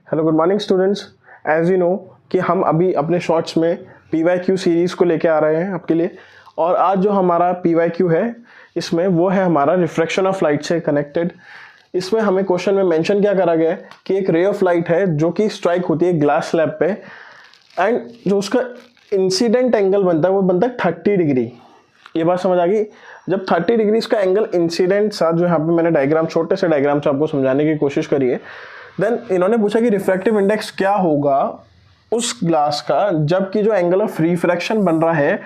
Hello good morning students. As you know कि हम अभी अपने शॉर्ट्स में PYQ सीरीज़ को लेके आ रहे हैं आपके लिए। और आज जो हमारा PYQ है इसमें वो है हमारा रिफ्रैक्शन ऑफ लाइट से कनेक्टेड। इसमें हमें क्वेश्चन में मेंशन क्या करा गया है कि एक रे ऑफ लाइट है जो कि स्ट्राइक होती है ग्लास स्लैब पे, एंड जो उसका इंसिडेंट एंगल बनता है वो बनता है 30 डिग्री। ये बात समझ आ गई। जब 30 डिग्री का एंगल इंसिडेंट साथ जो यहाँ पे मैंने डायग्राम छोटे से डायग्राम से आपको समझाने की कोशिश करी है, देन इन्होंने पूछा कि रिफ्रैक्टिव इंडेक्स क्या होगा उस ग्लास का जबकि जो एंगल ऑफ रिफ्रैक्शन बन रहा है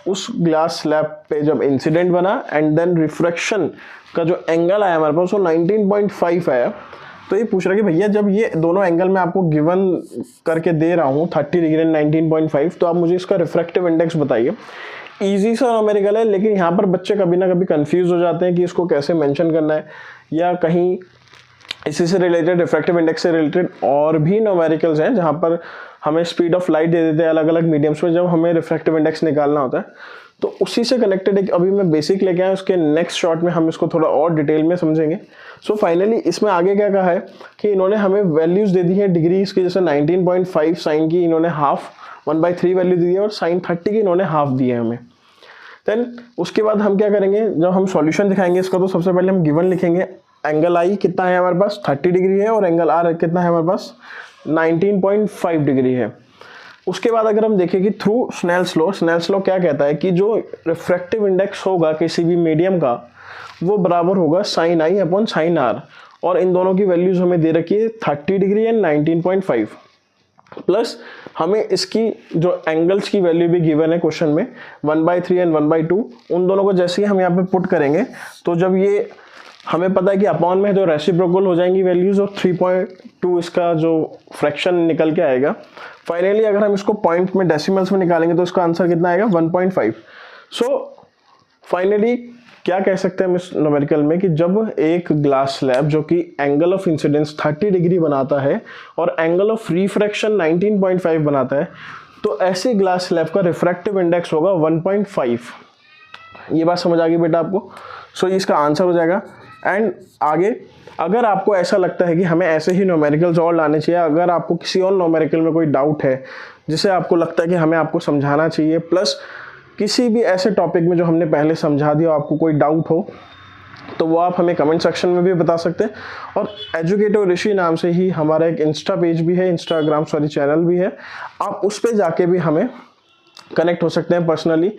उस ग्लास स्लैब पे जब इंसिडेंट बना, एंड देन रिफ्रैक्शन का जो एंगल आया हमारे पास वो 19.5 आया। तो ये पूछ रहा है कि भैया जब ये दोनों एंगल मैं आपको गिवन करके दे रहा हूँ 30 डिग्री एंड 19.5, तो आप मुझे इसका रिफ्रैक्टिव इंडेक्स बताइए। ईजी सा न्यूमेरिकल है, लेकिन यहाँ पर बच्चे कभी ना कभी कंफ्यूज हो जाते हैं कि इसको कैसे मेंशन करना है, या कहीं इसी से रिलेटेड रिफ्रैक्टिव इंडेक्स से रिलेटेड और भी न्यूमेरिकल्स हैं जहाँ पर हमें स्पीड ऑफ लाइट दे देते हैं अलग अलग मीडियम्स में जब हमें रिफ्रैक्टिव इंडेक्स निकालना होता है। तो उसी से कनेक्टेड एक अभी मैं बेसिक लेके आया, उसके नेक्स्ट शॉर्ट में हम इसको थोड़ा और डिटेल में समझेंगे। सो फाइनली इसमें आगे क्या कहा है कि इन्होंने हमें वैल्यूज दे दी है डिग्रीज की, जैसे 19.5 साइन की इन्होंने हाफ 1/3 वैल्यू दी है और साइन 30 की इन्होंने हाफ दी है हमें। देन उसके बाद हम क्या करेंगे, जब हम सॉल्यूशन दिखाएंगे इसका तो सबसे पहले हम गिवन लिखेंगे। एंगल आई कितना है हमारे पास 30 डिग्री है, और एंगल आर कितना है हमारे पास 19.5 डिग्री है। उसके बाद अगर हम देखें कि थ्रू स्नेल्स लॉ क्या कहता है कि जो रिफ्रैक्टिव इंडेक्स होगा किसी भी मीडियम का वो बराबर होगा sine I upon sine R, और इन दोनों की वैल्यूज हमें दे रखी है 30 डिग्री एंड 19.5, प्लस हमें इसकी जो एंगल्स की वैल्यू भी गिवन है क्वेश्चन में 1/3 एंड 1/2। उन दोनों को जैसे ही हम यहाँ पे पुट करेंगे तो जब ये हमें पता है कि अपॉन में जो रेसिप्रोकल हो जाएंगी वैल्यूज, और 3.2 इसका जो फ्रैक्शन निकल के आएगा। फाइनली अगर हम इसको पॉइंट में डेसिमल्स में निकालेंगे तो इसका आंसर कितना आएगा 1.5। सो फाइनली क्या कह सकते हैं हम इस न्यूमेरिकल में कि जब एक ग्लास स्लैब जो कि एंगल ऑफ इंसिडेंस 30 डिग्री बनाता है और एंगल ऑफ रिफ्रैक्शन 19.5 बनाता है, तो ऐसे ग्लास स्लैब का रिफ्रैक्टिव इंडेक्स होगा 1.5। ये बात समझ आ गई बेटा आपको। सो ये इसका आंसर हो जाएगा। एंड आगे अगर आपको ऐसा लगता है कि हमें ऐसे ही न्यूमेरिकल्स और लाने चाहिए, अगर आपको किसी और न्यूमेरिकल में कोई डाउट है जिसे आपको लगता है कि हमें आपको समझाना चाहिए, प्लस किसी भी ऐसे टॉपिक में जो हमने पहले समझा दिया आपको कोई डाउट हो, तो वो आप हमें कमेंट सेक्शन में भी बता सकते हैं। और एजुकेटिव ऋषि नाम से ही हमारा एक इंस्टा पेज भी है, चैनल भी है, आप उस पर जाके भी हमें कनेक्ट हो सकते हैं पर्सनली।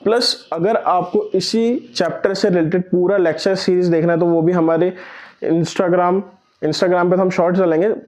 प्लस अगर आपको इसी चैप्टर से रिलेटेड पूरा लेक्चर सीरीज देखना है तो वो भी हमारे इंस्टाग्राम पे हम शॉर्ट्स डालेंगे,